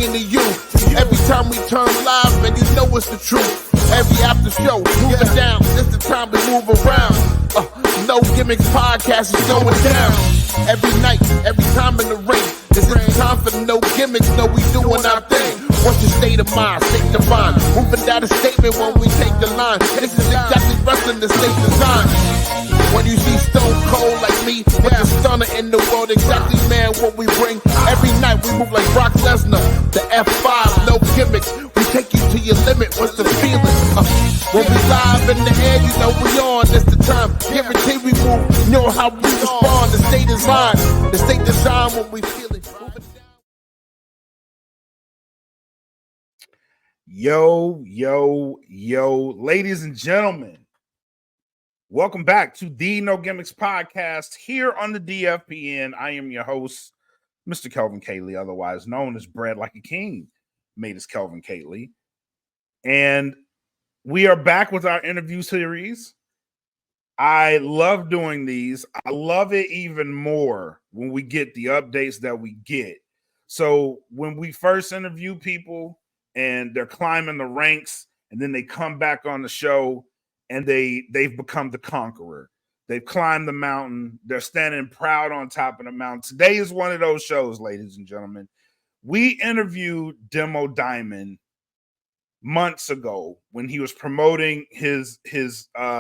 speaking to you. Every time we turn live, man, you know it's the truth. Every after show, moving down, it's the time to move around. No Gimmicks podcast is going down. Every night, every time in the ring, this is the time for no gimmicks, no, we doing our thing. What's your state of mind? State divine. Moving down a statement when we take the line. This is exactly wrestling the state design. When you see Stone Cold like me, with the stunner in the world, exactly, man, what we bring. Every night we move like Brock Lesnar, the F5, no gimmicks. We take you to your limit. What's the feeling? When we live in the air, you know we on. This the time. Guarantee we move. You know how we respond. The state design. The state design when we feel it. Yo, ladies and gentlemen, welcome back to the No Gimmicks podcast here on the DFPN. I am your host, Mr. Kelvin Cayley, otherwise known as Bread Like a King, made as Kelvin Cayley. And we are back with our interview series. I love doing these. I love it even more when we get the updates that we get. So when we first interview people, and they're climbing the ranks, and then they come back on the show, and they've become the conqueror. They've climbed the mountain. They're standing proud on top of the mountain. Today is one of those shows, ladies and gentlemen. We interviewed Demo Diamond months ago when he was promoting his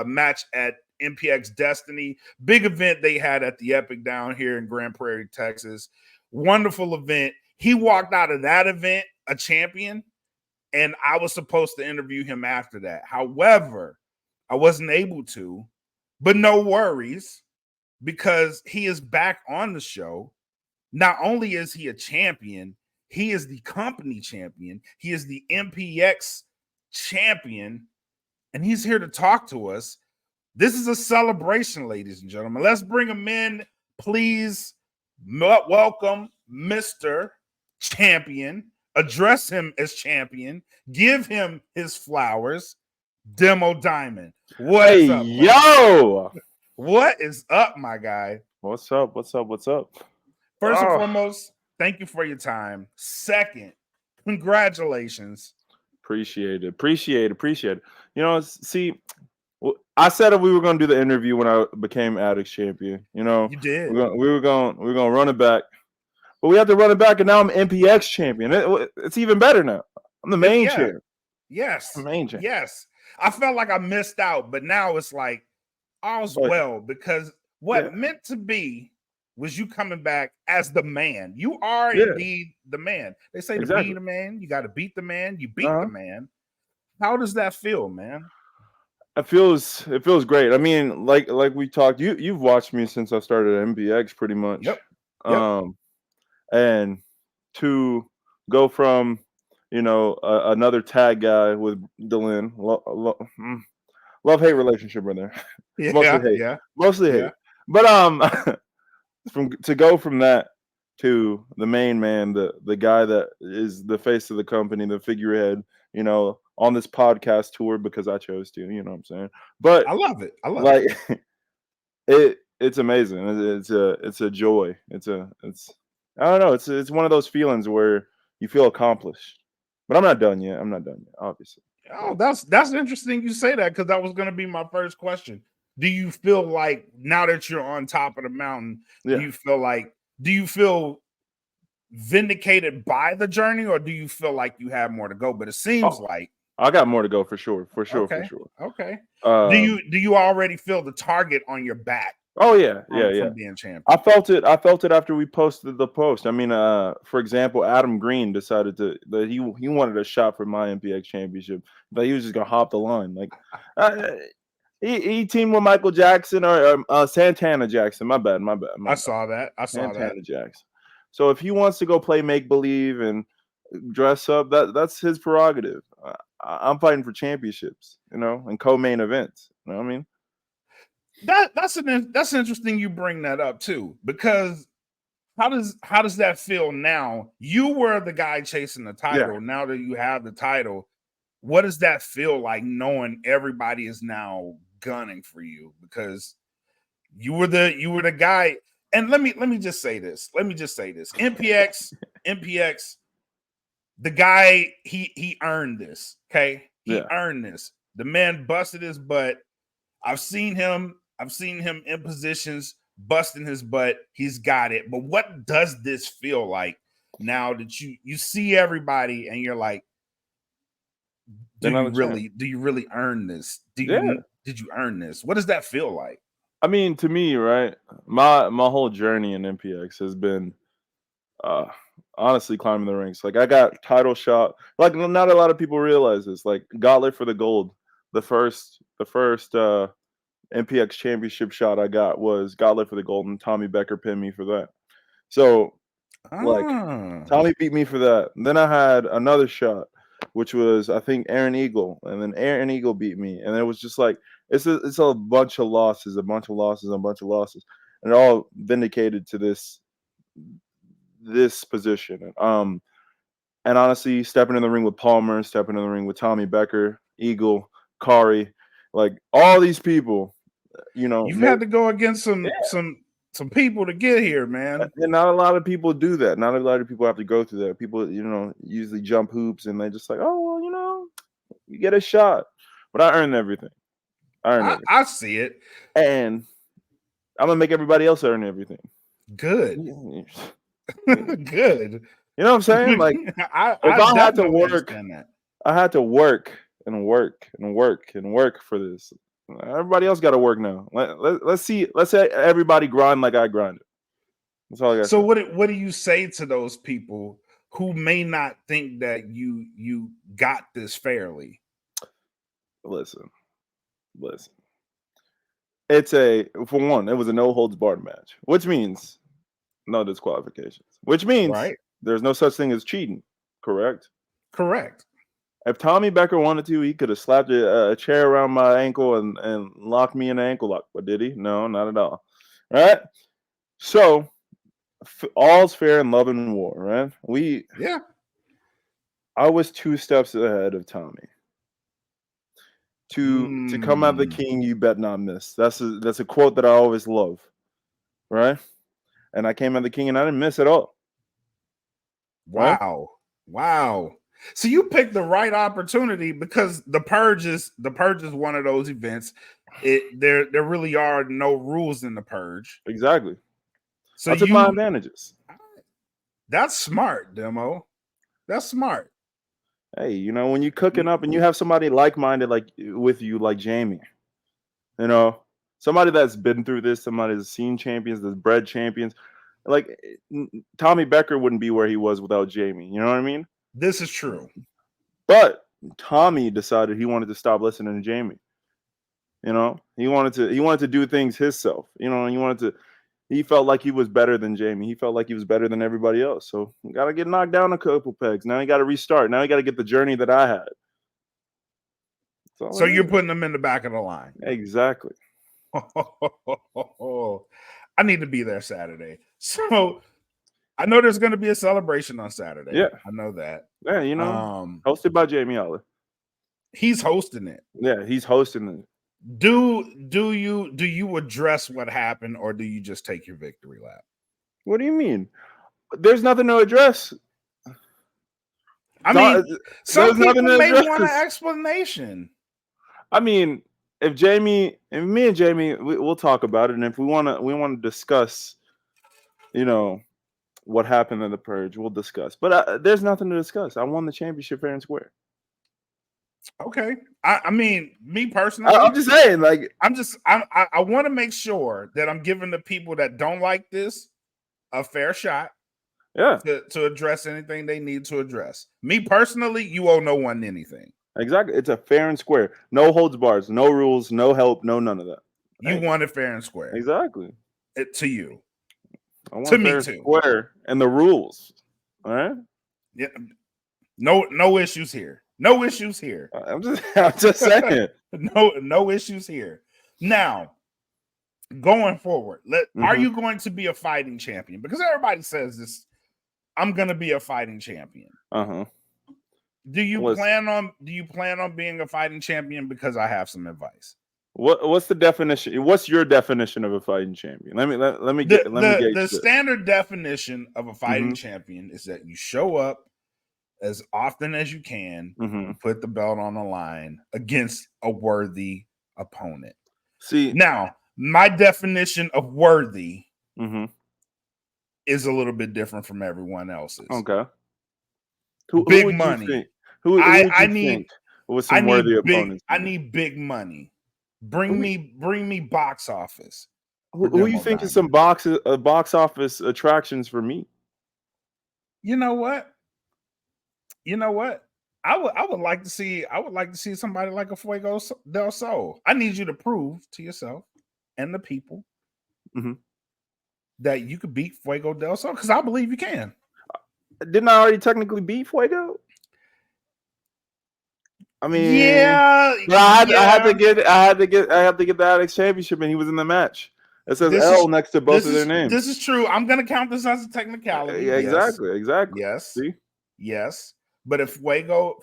match at MPX Destiny. Big event they had at the Epic down here in Grand Prairie, Texas. Wonderful event. He walked out of that event a champion. And I was supposed to interview him after that. However, I wasn't able to, but no worries, because he is back on the show. Not only is he a champion, he is the company champion. He is the MPX champion, and he's here to talk to us. This is a celebration, ladies and gentlemen. Let's bring him in, please. Welcome, Mr. Champion. Address him as champion. Give him his flowers. Demo Diamond. What is up? Yo! What is up, my guy? What's up? What's up? What's up? First and foremost, thank you for your time. Second, congratulations. Appreciate it. You know, see, I said that we were going to do the interview when I became Addicts champion. You know, you did. We were going to run it back. But we have to run it back, and now I'm MPX champion. It's even better now. I'm the main champ. Yes. I'm the main champ. Yes. I felt like I missed out, but now it's like all's well, because what meant to be was you coming back as the man. You are indeed the man. They say to be the man, you got to beat the man. You beat the man. How does that feel, man? It feels great. I mean, like we talked, you've watched me since I started at MPX pretty much. Yep. And to go from, you know, another tag guy with Dylan, love-hate relationship right there. Mostly hate. But to go from that to the main man, the guy that is the face of the company, the figurehead, you know, on this podcast tour because I chose to, you know what I'm saying? But I love it. It's amazing. It's a joy. I don't know. It's one of those feelings where you feel accomplished. But I'm not done yet. Obviously. Oh, that's interesting you say that, because that was going to be my first question. Do you feel like now that you're on top of the mountain, do you feel vindicated by the journey, or do you feel like you have more to go? But it seems like I got more to go for sure. Okay. Do you already feel the target on your back? Oh yeah. From being champion. I felt it after we posted the post. I mean, for example, Adam Green decided that he wanted a shot for my MPX championship, but he was just gonna hop the line. Like he teamed with Michael Jackson or Santana Jackson. My bad. I saw that. Santana Jackson. So if he wants to go play make believe and dress up, that's his prerogative. I'm fighting for championships, you know, and co-main events. You know what I mean? That's interesting you bring that up too, because how does that feel now? You were the guy chasing the title. Now that you have the title, what does that feel like, knowing everybody is now gunning for you? Because you were the guy. And let me just say this. MPX the guy, he earned this. Okay, he earned this. The man busted his butt. I've seen him in positions busting his butt. He's got it. But what does this feel like now that you see everybody and you're like, do you really earn this? Did you earn this? What does that feel like? I mean, to me, right, my whole journey in MPX has been honestly climbing the ranks. Like, I got title shot. Like, not a lot of people realize this. Like, Gauntlet for the Gold, the first MPX championship shot I got was Gauntlet for the Gold, and Tommy Becker pinned me for that. So, like, Tommy beat me for that. And then I had another shot, which was, I think, Aaron Eagle, and then Aaron Eagle beat me, and it was just like it's a bunch of losses, and it all vindicated to this position. And honestly, stepping in the ring with Palmer, stepping in the ring with Tommy Becker, Eagle, Kari, like all these people, you've had to go against some people to get here, man. And not a lot of people do that. Not a lot of people have to go through that. People, usually jump hoops and they just like, oh, well, you get a shot. But I earned everything. I see it. And I'm going to make everybody else earn everything. Good. Good. You know what I'm saying? Like, I had to work, I had to work and work and work and work for this. Everybody else got to work now. Let's say everybody grind like I grinded. That's all I got. So what do you say to those people who may not think that you got this fairly? Listen. For one, it was a no holds barred match, which means no disqualifications, which means there's no such thing as cheating. Correct. If Tommy Becker wanted to, he could have slapped a chair around my ankle and locked me in an ankle lock. But did he? No, not at all. Right? So, all's fair in love and war, right? I was 2 steps ahead of Tommy. To come out the king, you bet not miss. That's a quote that I always love, right? And I came out the king and I didn't miss at all. Wow. So you picked the right opportunity because the purge is one of those events. There really are no rules in the purge. Exactly. So I took my advantages. That's smart, Demo. That's smart. Hey, when you're cooking up and you have somebody like-minded like with you, like Jamie, somebody that's been through this, somebody that's seen champions, that's bred champions. Like, Tommy Becker wouldn't be where he was without Jamie. You know what I mean? This is true. But Tommy decided he wanted to stop listening to Jamie. He wanted to do things himself. He felt like he was better than Jamie. He felt like he was better than everybody else. So you got to get knocked down a couple pegs. Now you got to restart. Now you got to get the journey that I had. So you're putting them in the back of the line. Exactly. I need to be there Saturday. So I know there's going to be a celebration on Saturday. Yeah. I know that. Yeah, hosted by Jamie Aller. He's hosting it. Yeah, he's hosting it. Do you address what happened, or do you just take your victory lap? What do you mean? There's nothing to address. I mean, some people may want an explanation. I mean, if me and Jamie, we'll talk about it, and if we want to discuss, what happened in the purge, we'll discuss. But there's nothing to discuss. I won the championship fair and square. Okay. I mean, me personally, I'm just saying, like, I want to make sure that I'm giving the people that don't like this a fair shot. Yeah. To address anything they need to address. Me personally, you owe no one anything. Exactly. It's a fair and square. No holds bars, no rules, no help, no none of that. You want it fair and square. Exactly. To you. I want to me too. Square and the rules. All right. Yeah. No issues here. No issues here. I'm just saying. No issues here. Now, going forward, are you going to be a fighting champion? Because everybody says this. I'm going to be a fighting champion. Do you plan on being a fighting champion? Because I have some advice. What's the definition? What's your definition of a fighting champion? Let me get the standard definition of a fighting champion is that you show up, as often as you can Mm-hmm. and put the belt on the line against a worthy opponent. See, now my definition of worthy mm-hmm. is a little bit different from everyone else's. Okay. Who Big would money. you think? Who would you think was some worthy opponents? I need big money. Bring me box office. Who you think is some box office attractions for me? You know what? I would like to see somebody like a Fuego del Sol. I need you to prove to yourself and the people mm-hmm. that you could beat Fuego del Sol, because I believe you can. Didn't I already technically beat Fuego? I mean, yeah. I had to get the ADX championship, and he was in the match. It says L next to both of their names. This is true. I'm gonna count this as a technicality. Yeah, exactly. Yes. See? Yes. But if Fuego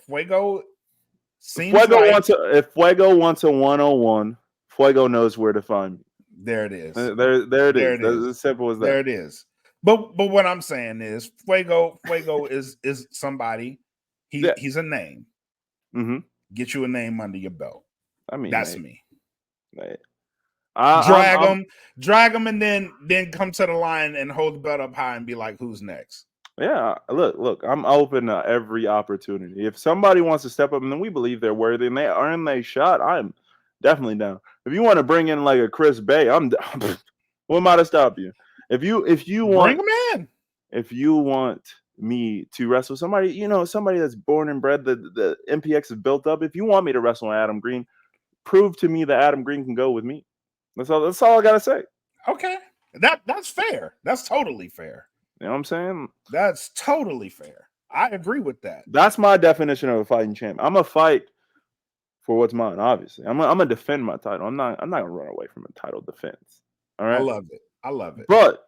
seems if Fuego wants a 101, Fuego knows where to find me. There it is. There it is. That's as simple as that. There it is. But what I'm saying is Fuego is somebody. He's a name. Mm-hmm. Get you a name under your belt. I mean, that's me. Drag him, and then come to the line and hold the belt up high and be like, who's next? Yeah, look, I'm open to every opportunity. If somebody wants to step up and then we believe they're worthy and they earn their shot, I'm definitely down. If you want to bring in like a Chris Bay, I'm down. What am I to stop you? If you want, bring him in. If you want me to wrestle somebody, somebody that's born and bred, the MPX is built up. If you want me to wrestle Adam Green, prove to me that Adam Green can go with me. That's all I gotta say. Okay, that's fair. That's totally fair. You know what I'm saying? That's totally fair. I agree with that. That's my definition of a fighting champ. I'm a fight for what's mine. Obviously, I'm gonna defend my title. I'm not gonna run away from a title defense. All right. I love it. But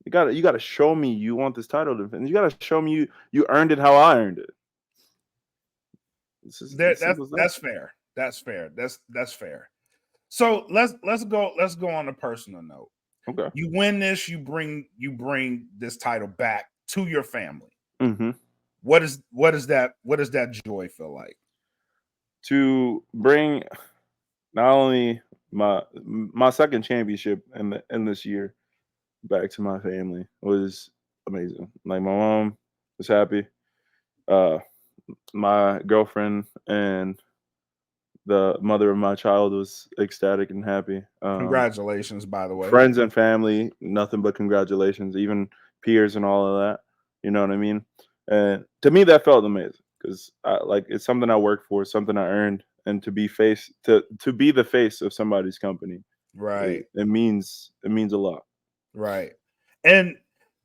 you gotta show me you want this title defense. You gotta show me you earned it how I earned it. That's fair. That's fair. That's fair. So let's go on a personal note. Okay. You win this, you bring this title back to your family. Mm-hmm. What is that joy feel like? To bring not only my second championship in this year back to my family was amazing. Like my mom was happy. My girlfriend and the mother of my child was ecstatic and happy. Congratulations, by the way. Friends and family, nothing but congratulations. Even peers and all of that. You know what I mean? And to me, that felt amazing because it's something I worked for, something I earned, and to be the face of somebody's company. Right. It means a lot. Right. And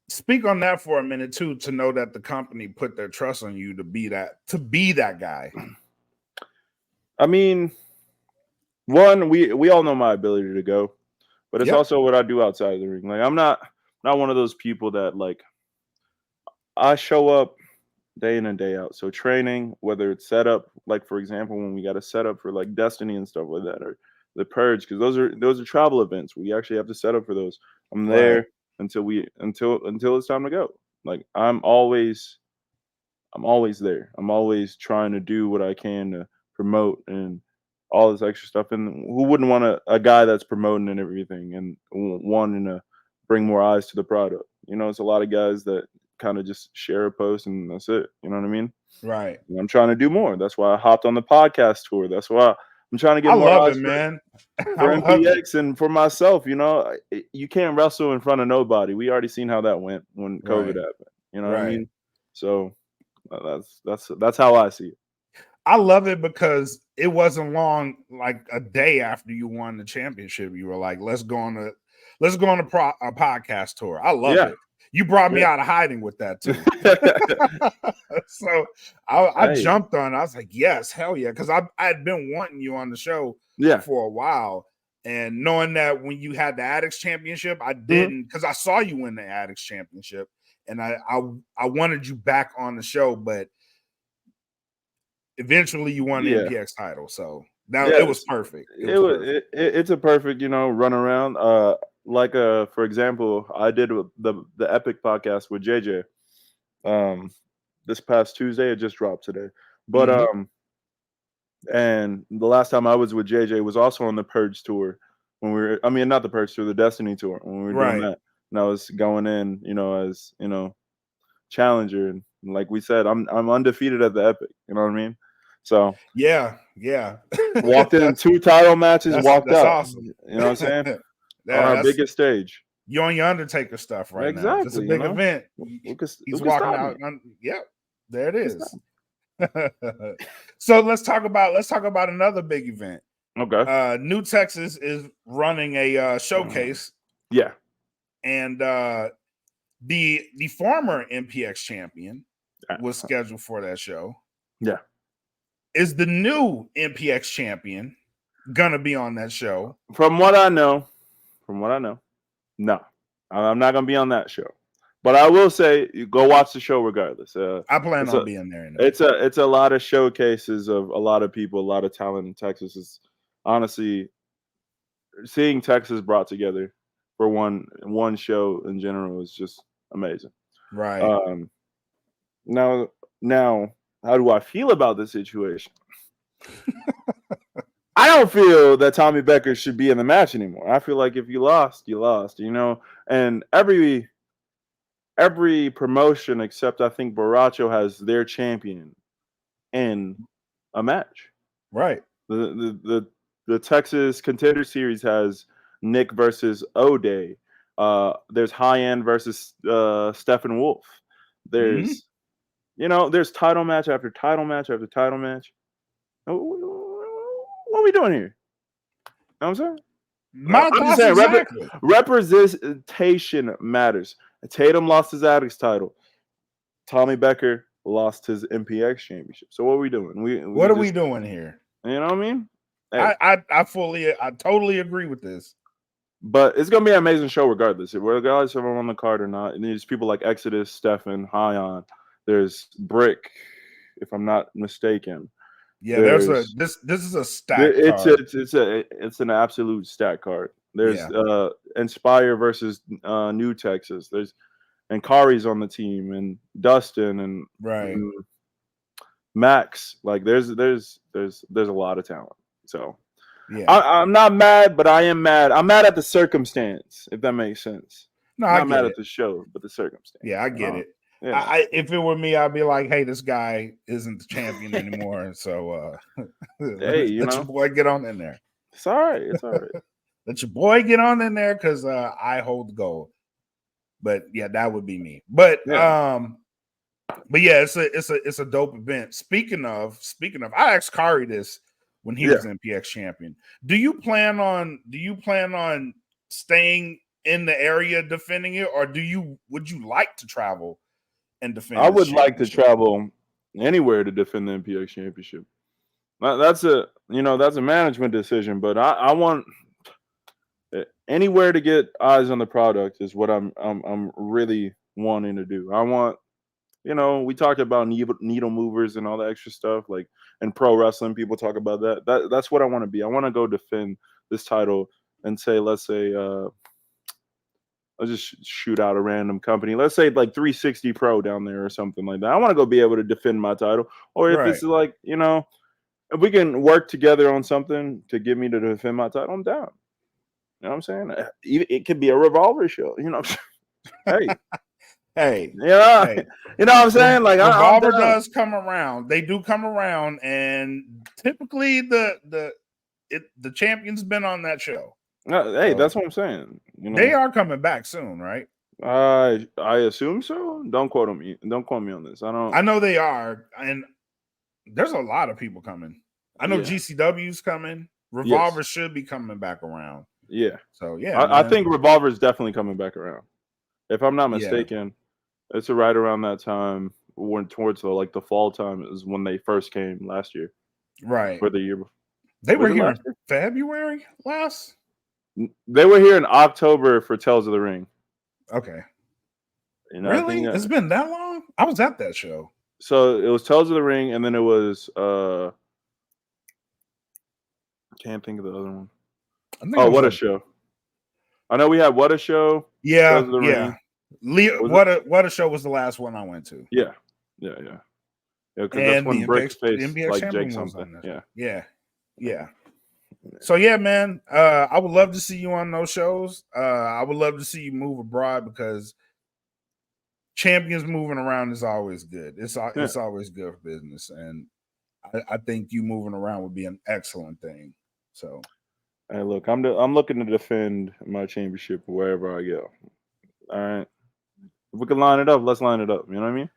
speak on that for a minute too, to know that the company put their trust on you to be that guy. I mean, one, we all know my ability to go, but it's also what I do outside of the ring. Like I'm not one of those people that like I show up day in and day out. So training, whether it's set up, like for example, when we got a set up for like Destiny and stuff like that, or the Purge, because those are travel events. We actually have to set up for those. I'm there until it's time to go. Like I'm always there. I'm always trying to do what I can to promote and all this extra stuff. And who wouldn't want a guy that's promoting and everything and wanting to bring more eyes to the product? It's a lot of guys that kind of just share a post and that's it. You know what I mean? Right. And I'm trying to do more. That's why I hopped on the podcast tour. That's why I'm trying to get more eyes eyes man. For MPX and for myself. You can't wrestle in front of nobody. We already seen how that went when COVID happened. You know what I mean? So that's how I see it. I love it because it wasn't long, like a day after you won the championship, you were like, let's go on a podcast tour. I love it. You brought me out of hiding with that too. So I jumped on. I was like, yes, hell yeah. Because I had been wanting you on the show for a while. And knowing that when you had the ADX championship, I didn't, because I saw you win the ADX championship. And I wanted you back on the show, but eventually you won the MPX title. So it was perfect. It's a perfect, run around. Like for example, I did the Epic podcast with JJ. this past Tuesday. It just dropped today. But and the last time I was with JJ was also on the Purge tour when we were. I mean, not the Purge tour, the Destiny tour when we were doing that. And I was going in, as challenger, and like we said, I'm undefeated at the Epic. You know what I mean? So yeah. Walked in 2 title matches, walked that's out. Awesome. You know what I'm saying? On our biggest stage. You're on your Undertaker stuff right now. It's a big event. He's walking out. Yep, there it is. So let's talk about another big event. Okay. New Texas is running a showcase. Yeah. And the former MPX champion was scheduled for that show. Yeah. Is the new MPX champion gonna be on that show? From what I know, no. I'm not gonna be on that show. But I will say, you go watch the show regardless. I plan on being there. It's a lot of showcases of a lot of people, a lot of talent in Texas. Is honestly seeing Texas brought together for one show in general is just amazing. Right. Now, how do I feel about this situation? I don't feel that Tommy Becker should be in the match anymore. I feel like if you lost, you lost. And every promotion except I think Baracho has their champion in a match. Right. The Texas Contender Series has Nick versus O'Day. There's High End versus Stephen Wolf. There's there's title match after title match after title match. What are we doing here? You know what I'm saying? I'm just saying representation matters. Tatum lost his Addicts title. Tommy Becker lost his MPX championship. So what are we doing? What are we doing here? You know what I mean? Hey. I totally agree with this. But it's gonna be an amazing show regardless. Regardless if I'm on the card or not. And there's people like Exodus, Stefan, Hyon. There's Brick, if I'm not mistaken. Yeah, this is a stack card. It's an absolute stack card. There's Inspire versus New Texas. And Kari's on the team, and Dustin and Max. Like there's a lot of talent. So yeah, I'm not mad, but I am mad. I'm mad at the circumstance, if that makes sense. No, I'm not mad at the show, but the circumstance. Yeah, I get it. Yeah. If it were me, I'd be like, "Hey, this guy isn't the champion anymore." So, hey, let your boy get on in there. It's all right. It's all right. Let your boy get on in there because I hold the gold. But yeah, that would be me. But yeah, it's a dope event. Speaking of, I asked Kari this when he was MPX champion. Do you plan on staying in the area defending it, or would you like to travel and defend? I would like to travel anywhere to defend the MPX championship. That's a management decision, but I want anywhere to get eyes on the product is what I'm really wanting to do. I want, we talked about needle movers and all the extra stuff, like in pro wrestling, people talk about that. That's what I want to be. I want to go defend this title and say, let's say, I'll just shoot out a random company. Let's say like 360 Pro down there or something like that. I want to go be able to defend my title. Or if it's like, if we can work together on something to get me to defend my title, I'm down. You know what I'm saying? It could be a Revolver show. Hey. Hey. Yeah. Hey. You know what I'm saying? Like Revolver does come around. They do come around, and typically the champion's been on that show. Hey, that's what I'm saying. They are coming back soon, right? I assume so. Don't quote me. Don't quote me on this. I know they are, and there's a lot of people coming. I know GCW's coming. Revolver should be coming back around. Yeah. So yeah, I think Revolver is definitely coming back around. If I'm not mistaken, it's right around that time. When towards the fall time is when they first came last year. Right. For the year before. They were here in February last. They were here in October for Tales of the Ring. Okay. Really? It's been that long? I was at that show. So it was Tales of the Ring, and then it was I can't think of the other one. What a show. I know we had What a Show. Yeah, yeah. What a Show was the last one I went to. Yeah. Yeah. Because that's And when the Brick's face MPX like Champion Jake was something. on that. Yeah. Yeah. So yeah, man, I would love to see you on those shows. I would love to see you move abroad because champions moving around is always good. It's always good for business, and I think you moving around would be an excellent thing. So, hey, look, I'm looking to defend my championship wherever I go. All right, if we can line it up, let's line it up. You know what I mean?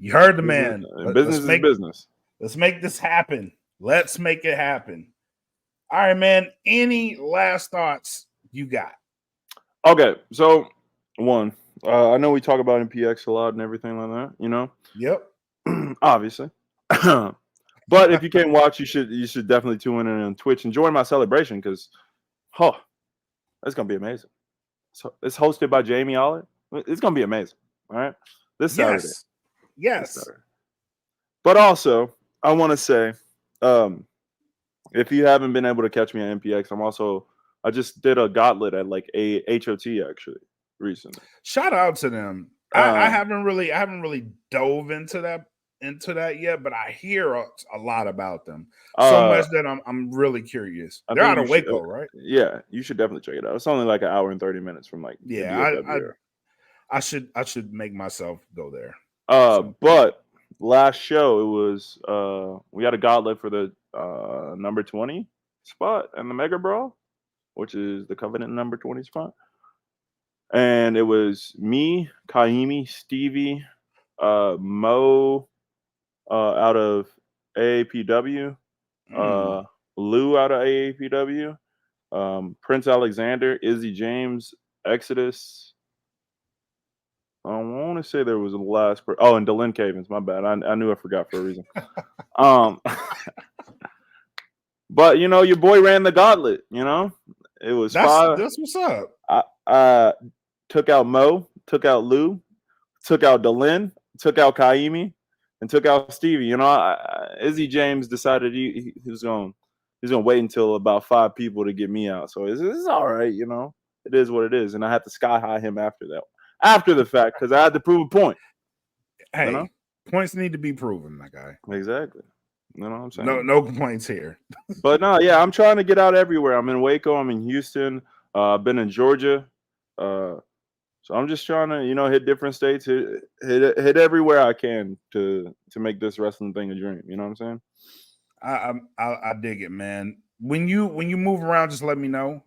you heard the man. Business is business. Let's make this happen. Let's make it happen. All right, man. Any last thoughts you got? Okay, so one, I know we talk about MPX a lot and everything like that. You know, Yep. obviously. But if you can't watch, you should definitely tune in on Twitch and join my celebration because, it's gonna be amazing. So it's hosted by Jamie Oliver. It's gonna be amazing. All right, this Saturday. Yes. This Saturday. But also, I want to say, if you haven't been able to catch me at MPX, I just did a gauntlet at like a HOT actually recently. Shout out to them. I haven't really dove into that yet, but I hear a lot about them. So much that I'm really curious. They're out of Waco, right? Yeah, you should definitely check it out. It's only like an hour and 30 minutes from like the DFW. I should make myself go there. But last show it was we had a gauntlet for the number 20 spot and the Mega Brawl, which is the Covenant number 20 spot. And it was me, Kaimi, Stevie, Mo out of AAPW, Lou out of AAPW, Prince Alexander, Izzy James, Exodus. I want to say there was a last and Delin Cavens. My bad. I knew I forgot for a reason. But you know, your boy ran the gauntlet. You know, it was that's what's up. I took out Mo, took out Lou, took out Delin, took out Kaimi, and took out Stevie. You know, Izzy James decided he was going to wait until about 5 people to get me out. So it's all right. You know, it is what it is. And I had to sky high him after the fact, because I had to prove a point. Hey, you know? Points need to be proven, my guy. Exactly. You know what I'm saying? No complaints here. But no, yeah, I'm trying to get out everywhere. I'm in Waco. I'm in Houston. I've been in Georgia. So I'm just trying to, you know, hit different states, hit everywhere I can to make this wrestling thing a dream. You know what I'm saying? I dig it, man. When you move around, just let me know.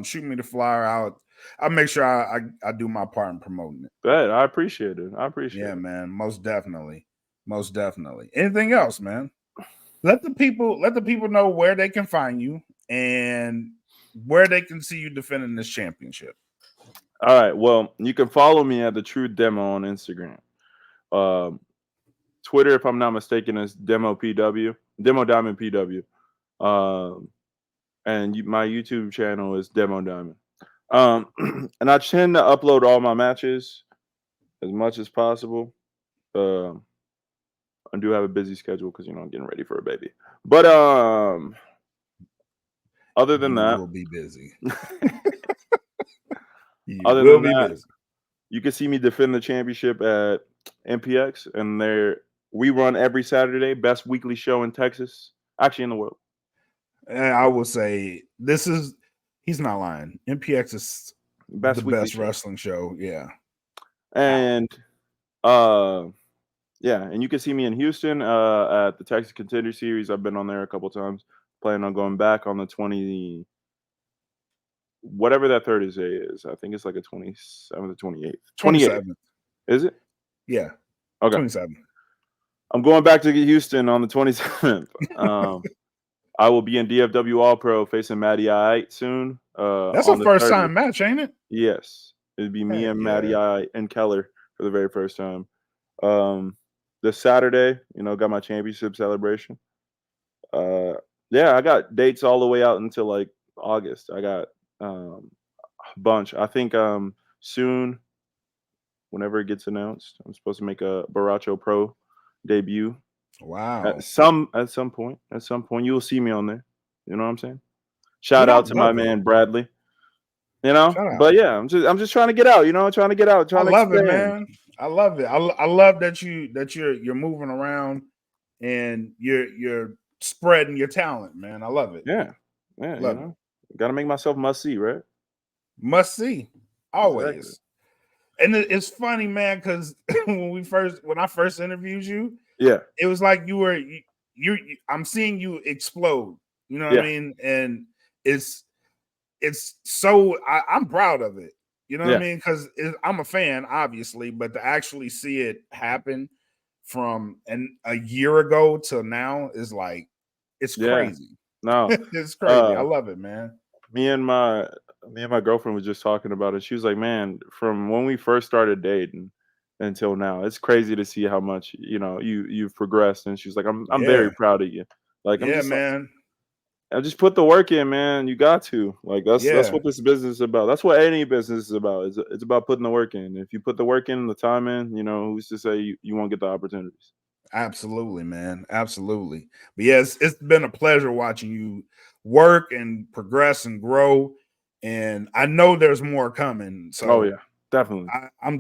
Shoot me the flyer. I'll make sure I do my part in promoting it. Good. I appreciate it. Yeah, man. Most definitely. Anything else, man? Let the people know where they can find you and where they can see you defending this championship. All right. Well, you can follow me at the True Demo on Instagram. Twitter, if I'm not mistaken, is Demo Diamond PW. And my YouTube channel is Demo Diamond. And I tend to upload all my matches as much as possible. I do have a busy schedule because, you know, I'm getting ready for a baby. But other than that, will be busy. You can see me defend the championship at MPX, and we run every Saturday, best weekly show in Texas, actually in the world. And I will say he's not lying. MPX is the best wrestling show. Yeah. And yeah, and you can see me in Houston at the Texas Contender Series. I've been on there a couple times. Planning on going back on the 20, whatever that Thursday is. I think it's like a 27th or 28th. 28th. Is it? Yeah. Okay. 27th. I'm going back to Houston on the 27th. I will be in DFW All Pro facing Matty I soon. That's a first time match, ain't it? Yes. It'd be me and Matty I and Keller for the very first time. This Saturday, you know, got my championship celebration. Yeah, I got dates all the way out until like August. I got a bunch. I think soon, whenever it gets announced, I'm supposed to make a Baracho Pro debut. Wow. At some point, you'll see me on there. You know what I'm saying? Shout out to my man Bradley. You know, but yeah, I'm just trying to get out. You know, trying to get out. I love it, man. I love it. I love that you're moving around and you're spreading your talent, man. I love it. Yeah. Love it. Got to make myself must see, right? Must see, always. Exactly. And it's funny, man, because when I first interviewed you, yeah, it was like I'm seeing you explode. You know what I mean? And it's so I'm proud of it. You know what I mean? Because I'm a fan, obviously, but to actually see it happen from a year ago till now is like it's crazy. No, it's crazy. I love it, man. Me and my girlfriend was just talking about it. She was like, "Man, from when we first started dating until now, it's crazy to see how much you've progressed." And she's like, "I'm very proud of you." Like, man. I just put the work in, man. You got to. Like, that's what this business is about. That's what any business is about. It's about putting the work in. If you put the work in, the time in, who's to say you won't get the opportunities? Absolutely, man. Absolutely. But yes, it's been a pleasure watching you work and progress and grow. And I know there's more coming. So definitely. I'm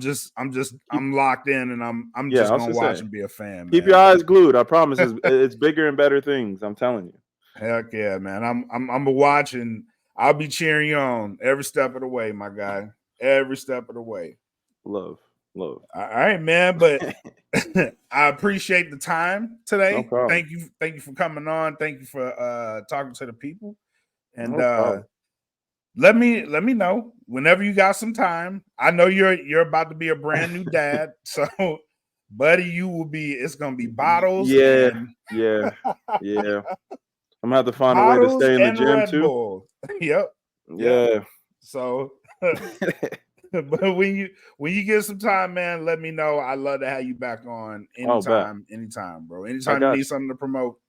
locked in, and I'm just gonna watch and be a fan. Keep your eyes glued. I promise. It's bigger and better things. I'm telling you. Heck yeah, man. I'm a watch, and I'll be cheering you on every step of the way, my guy. Every step of the way. Love. All right, man. But I appreciate the time today. No problem. Thank you for coming on. Thank you for talking to the people. And let me know whenever you got some time. I know you're about to be a brand new dad, so buddy, it's gonna be bottles. Yeah. I'm gonna have to find a way to stay in the gym Red too. Bull. Yep. Yeah. So but when you get some time, man, let me know. I'd love to have you back on anytime, bro. Anytime you need something to promote,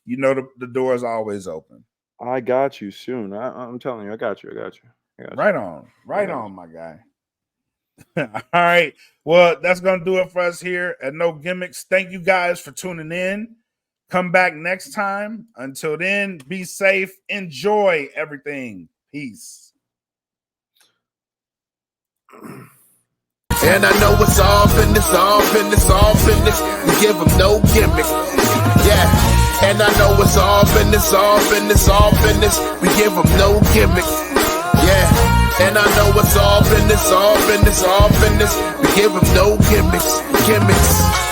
the door is always open. I got you soon. I'm telling you, I got you. Right on, my guy. All right. Well, that's gonna do it for us here at No Gimmicks. Thank you guys for tuning in. Come back next time. Until then, be safe. Enjoy everything. Peace. And I know it's all business, all business, all business. We give them no gimmick. Yeah. And I know it's all business, all business, all business. We give them no gimmick. Yeah. And I know it's all business, all business, all business. We give them no gimmicks.